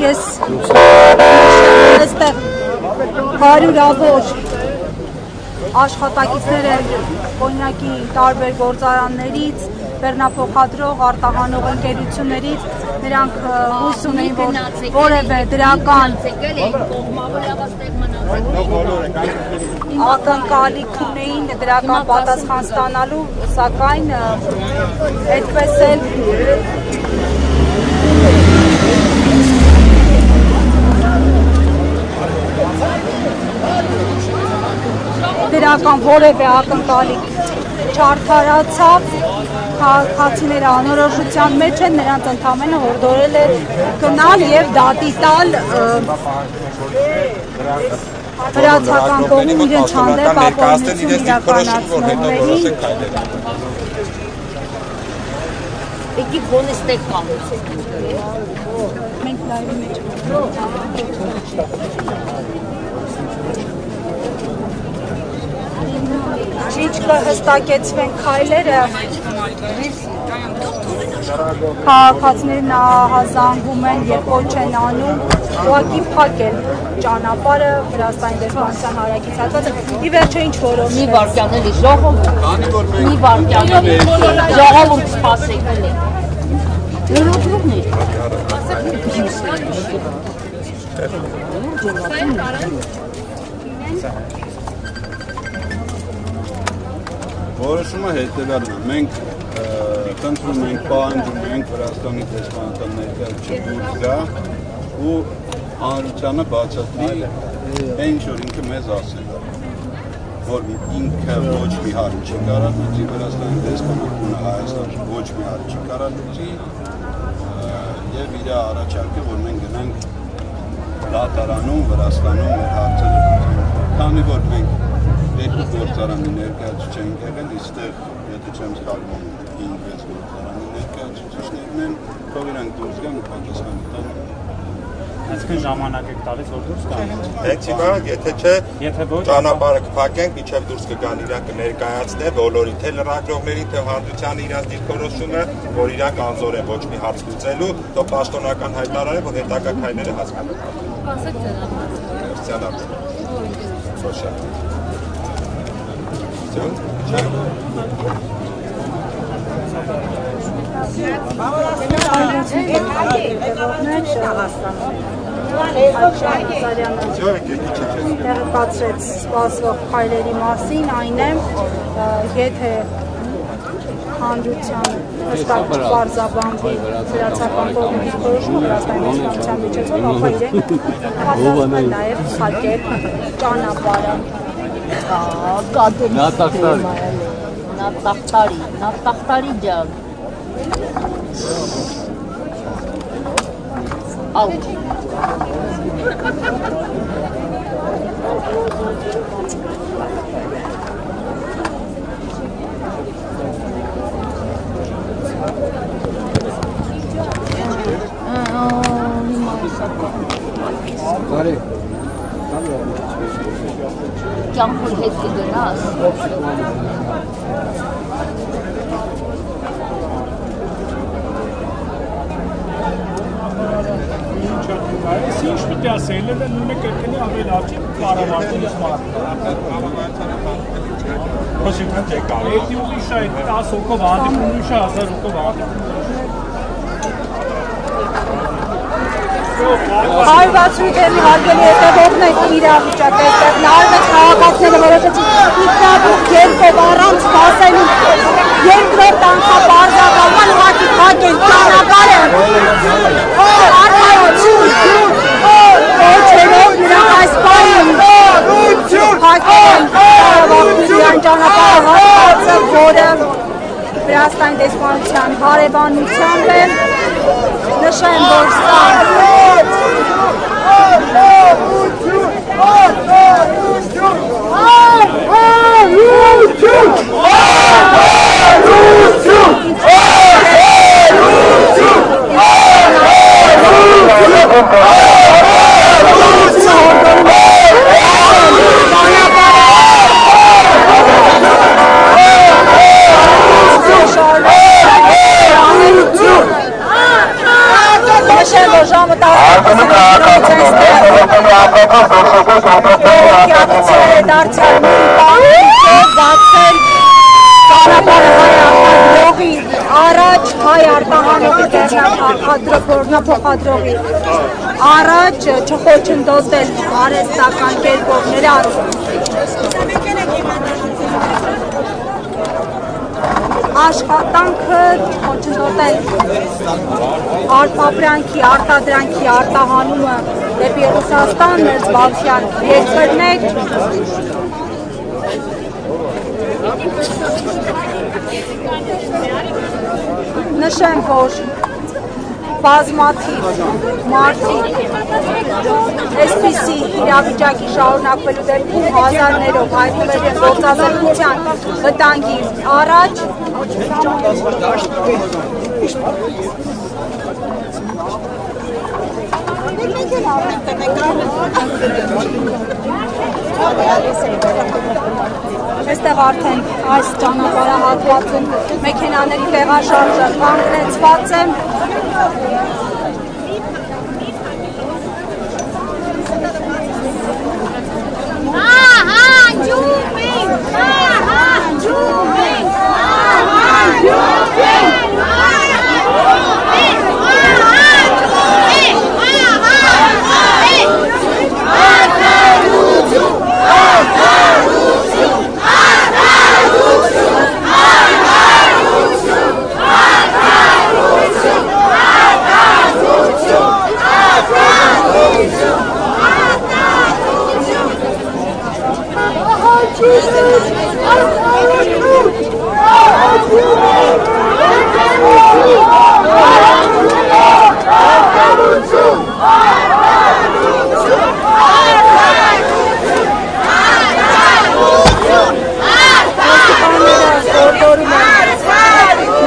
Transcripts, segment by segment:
Ես այստեղ հարյուրավոր աշխատակիցներ են կոնյակի տարբեր գործարաններից, բեռնափոխադրող, արտահանող ընկերություններից, նրանք հույս ունեին, որ որևէ դրական ակնկալիք ունեին դրական պատասխան ստանալու, սակայն այդպես էլ դրական որևէ ակնկալիք չարդարացավ, քաղաքացիները անորոշության մեջ են, նրանց ընդամենը հորդորել է գնալ եւ դատի տալ վրացական կողմում իրենց հանդեպ ապօրինություն իրականացնողներին։ Եկեք ոնց ստեղ կամեցեք։ Մենք լայվի մեջ Ինչ կհստակեցվեն քայլերը, քաղաքացիներն ահազանգում են եւ կոչ են անում ուղղակի փակել ճանապարհը Վրաստանի դեսպանության հարակից հատվածը։ Ի վերջո ինչ որոշ մի վարքյան էլի ժողովուրդ, մի վարքյան ժողովուրդ սպասեք էլի։ Լրացումներ։ Որոշումը հետևյալն է, մենք խնդրում ենք, պահանջում ենք Վրաստանի դեսպանատան ներկայացուցիչ դուրս գա ու հանրությանը բացատրի այն ինչ որ ինքը մեզ ասել է, որ ինքը ոչ մի հարց չի կարող լուծի, Վրաստանի դեսպանատունը Հայաստանը ոչ մի հարց չի կարող լուծի եւ իր առաջարկը, որ մենք գնանք դատարանում Վրաստանում մեր հարցերը լուծենք, քանի որ մենք երկու գործարանի ներկայացուցիչ են եղել, իստեղ, եթե չեմ սխալվում, 5-6 գործարանի ներկայացուցիչներն են, թող իրանք դուրս գան ու պատասխան տան։ Այսինքն ժամանակ եք տալիս, որ դուրս գան։ Հենց հիմա, եթե չէ, ճանապարհը կփակենք, մինչև դուրս կգան իրանք կներկայացնեն բոլորին, թե լրագրողներին, թե հանրությանը իրանք դիրքորոշումը, որ իրանք անզոր են ոչ մի հարց լուծելու, թող պաշտոնական հայտարարեն, որ հետագա քայլերը հասկանան։ Տեղեկացրեց սպասվող քայլերի մասին, այն է, եթե հանրության հստակ պարզաբանվի վրացական կողմի դիրքորոշումը Վրաստանի դեսպանության միջոցով, ապա իրենք պատրաստ են նաև փակել ճանապարհը։ Նատախտարի ջան։ Out. Կյանքուր հետ կգնաս։ Այս ինչ պետք է ասել է, նույնը կրկնի ավելի լավ չի կառավարության Խոսիքան չեկա, էդի ուրիշ է, 10 հոգով հանդիպում, ուրիշ է 1000 հոգով հանդիպում։ 168-ի հարգելի հետևողներ իրավիճակը այդտեղ նարվեց քաղաքացիները որոշեցին ինքնաբուխ երկով առանց սպասելու երկրորդ անգամ պարզաբանման ուղղակի փակել ճանապարհը արմայություն կոչելով նրանք այս պահին փակել կառավարության ճանապարհը հատվածը, որը Վրաստանի դեսպանության հարևանությամբ է նշեմ, որ սա փոխադրողի առաջ չխոչընդոտել արհեստական կերպով նրանց աշխատանքը խոչընդոտել արտադրանքի արտահանումը դեպի Ռուսաստան մեր զբաղության երկրներ նշեմ, որ բազմաթիվ մարդիկ այսպիսի իրավիճակի շարունակվելու դեպքում հազարներով հայտնվել են գործազրկության վտանգի առաջ Այստեղ արդեն այս ճանապարհահատվածում մեքենաների տեղաշարժը կանգնեցված է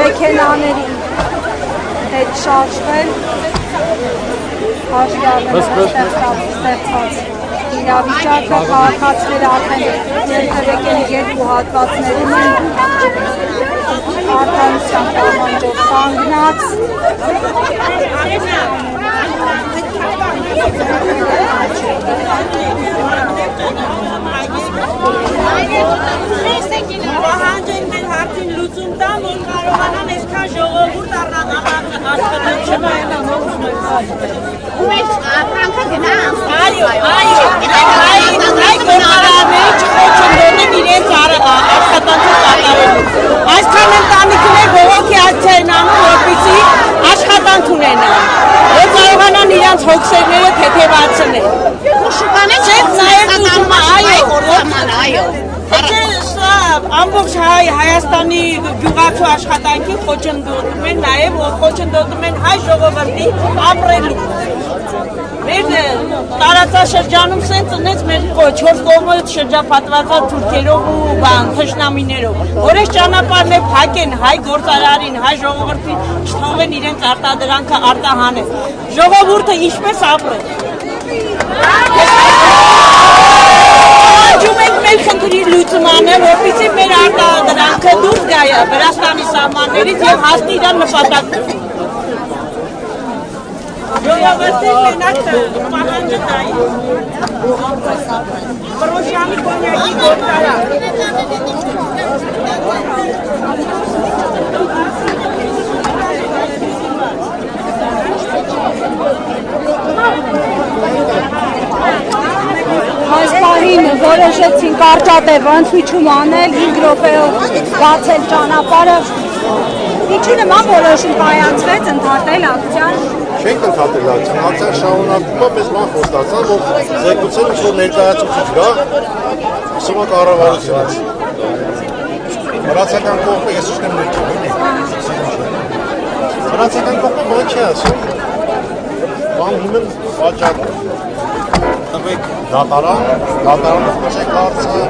մեքենաների հետ շարժվել ստեղծված իրավիճակը քաղաքացիները արդեն երթևեկել երկու հատվածներում են արտանության պահանջով կանգնած Պահանջեն մեր հարցին լուծում տան, որ կարողանան այսքան ժողովուրդ Ու մեր ապրանքը գնանք։ Այո, չխոչընդոտեն իրենց աշխատանքը կատարելու։ Այսքան ընտանիքներ բողոքի ակցիա են անում, որպեսզի աշխատանք ունենան, որ կարողանան իրենց հոգսերները թեթևացնել։ Շուկանից այո։ Ամբողջ Հայաստանի գյուղացու աշխատանքի խոչընդոտում են, նաև խոչընդոտում են հայ ժողովրդի ապրելու։ Մեր տարածաշրջանում սենց ունեց մեր 4 կողմը շրջապատված թուրքերով ու թշնամիներով, որ այս ճանապարհն է փակեն հայ գործարարին, հայ ժողովրդին չթողեն իրենց արտադրանքը արտահանել։ Ժողովուրդը ինչպես ապրել։ Ջում ենք մեր խնդրի լուծում անել, որպեսզի մեր արտադրանքը դուրս գա Վրաստանի սահմաններից եւ հասնի իր նպատակին։ Ժողովրդի մենակ պահանջը դա է։ Պրոշյանի կոնյակի գործարար։ Այս պահին որոշեցին կարճատև ընդմիջում անել 5 րոպեով բացել ճանապարհը։ Ինչու նման որոշում կայացվեց ընդհատել ակցիան։ Չենք ընդհատել ակցիան, ակցիան շարունակվում է, մեզ բան խոստացան, որ զեկուցել ինչ-որ ներկայացուցիչ գա, ասում է կառավարությունից։ Վրացական կողմը ես ուշնեմ Վրացական կողմը բան չի ասում, բան հիմն վաճառում։ Տվեք դատարանը խոսեք հարցը,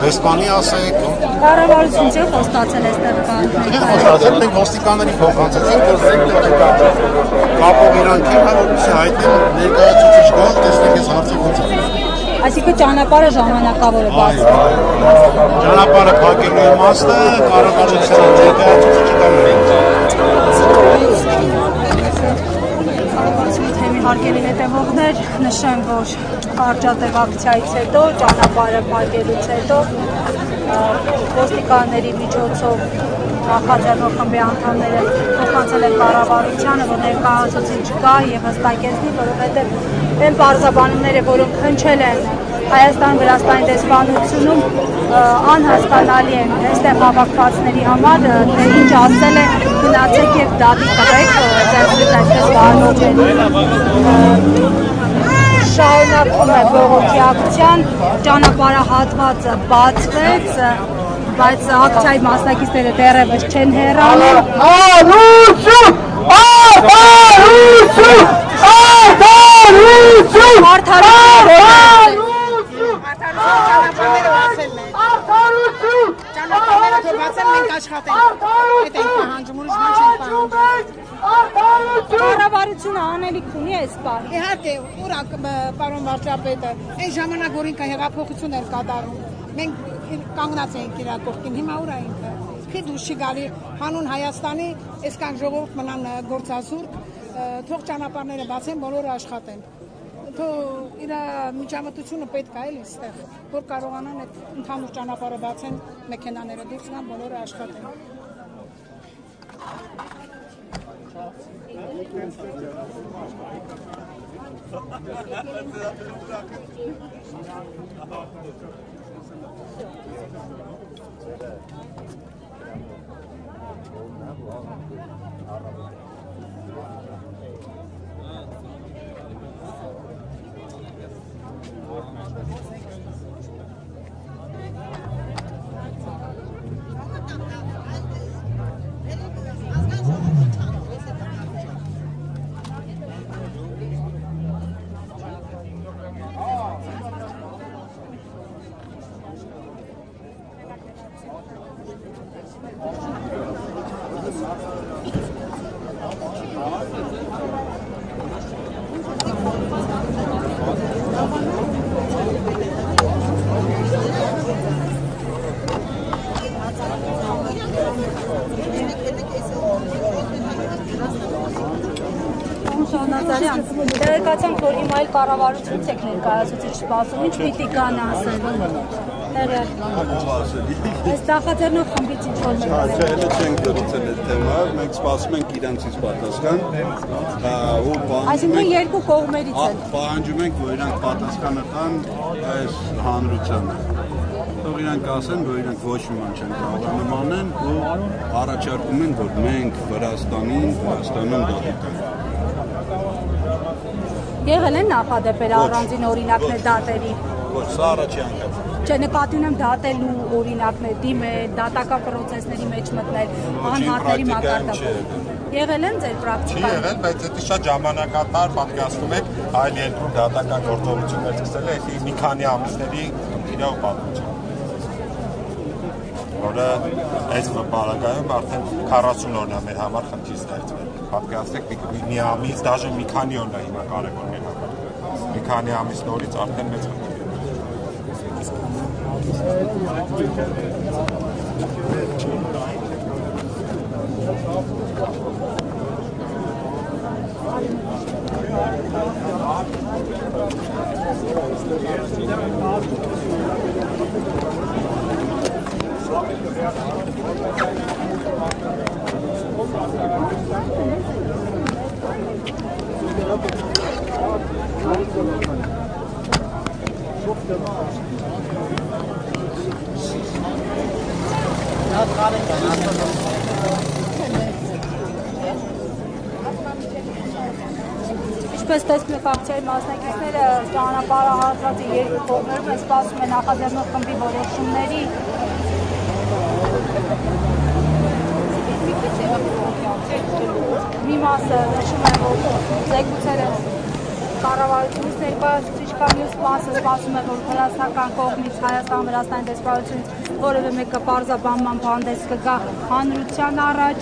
դեսպանի ասեք։ Կառավարությունից է խոստացել այստեղ կան։ Խոստացել մենք ոստիկանների փոխանցեցինք, որ կապող իրանք են, որպեսզի հայտնեն ներկայացուցիչ գա, տեսնենք այս հարցը ոնց է։ Այսինքն ճանապարհը ժամանակավոր է բաց։ Ճանապարհը փակելու իմաստը կառավարության ներկայացուցիչը Հարգելի հետևողներ, նշեմ, որ կարճատև ակցիայից հետո, ճանապարհը փակելուց հետո ոստիկանների միջոցով նախաձեռնող խմբի անդամները փոխանցել են կառավարությանը, որ ներկայացուցիչ կա եւ հստակեցնի, որովհետեւ այն բարձրաբանումները, որոնք հնչել են Հայաստան-Վրաստանի դեսպանությունում, անհասկանալի են այստեղ հավաքվածների համար, թե ինչ ասել է, գնացեք եւ դատի տվեք, ձեռքից այդպես վարողներին շարունակվում է բողոքի ակցիան, ճանապարհահատվածը բացվեց, բայց ակցիայի մասնակիցները դեռևս չեն հեռանում։ Կառավարությունը անելիք ունի այս պահին։ Իհարկե, ուր պարոն վարչապետը, այն ժամանակ որ ինքը հեղափոխություն էր կատարում, մենք կանգնած էինք իր կողքին, հիմա ուր է ինքը։ Քիչ դուրս չի գալի հանուն Հայաստանի, այսքան ժողովուրդ մնան գործազուրկ, թող ճանապարհները բացեն, բոլորը աշխատեն։ Թող իր միջամտությունը պետք է էլի այստեղ, որ կարողանան այդ ընդհանուր ճանապարհը բացեն, մեքենաները դուրս գան, բոլորը աշխատեն։ Տեղեկացանք, որ հիմա այլ կառավարությունից եք ներկայացուցիչ սպասում, ինչ պիտի կան ասել։ Այս նախաձեռնող խմբից ինչ-որ մեկ։ Չէ, չենք դրուցել այդ թեման, մենք սպասում ենք իրենցից պատասխան։ Այսինքն երկու կողմերից են։ Պահանջում ենք, որ իրանք պատասխանը տան այս հանրությանը։ Թող իրանք ասեն, որ իրանք ոչ մի բան չեն կարող անել ու առաջարկում են, որ մենք Վրաստանում դատի տանք։ Եղել են նախադեպեր առանձին օրինակներ դատերի։ Ոչ, սա առաջի անգամ։ Չէ, նկատի ունեմ դատելու օրինակներ, դիմել, դատական պրոցեսների մեջ մտնել, անհատների մակարդակով։ Եղել են ձեր պրակտիկան։ Չի եղել, բայց դա շատ ժամանակատար պատկերացնում եք այլ երկրում դատական գործողություններ սկսել է, մի քանի ամիսների իրավ պատմություն։ Որը այս պարագայում արդեն 40 օրն է մեր համար խնդիր ստեղծվել։ Պատկերացրեք մի ամիս, դաժե մի քանի օրն է հիմա կարևոր մեր համար։ Մի քանի ամիս նորից արդեն մեծ խնդիր է։ Ինչպես տեսնում եք, ակցիայի մասնակիցները ճանապարհահատվածի երկու կողմերում սպասում են նախաձեռնող խմբի որոշումների։ Մի մասը նշում է, որ զեկուցել են կառավարությունից ներկայացուցիչ կա, մյուս մասը սպասում է, որ վրացական կողմից Հայաստան-Վրաստանի դեսպանությունից որևէ մեկը պարզաբանման հանդես կգա հանրության առաջ։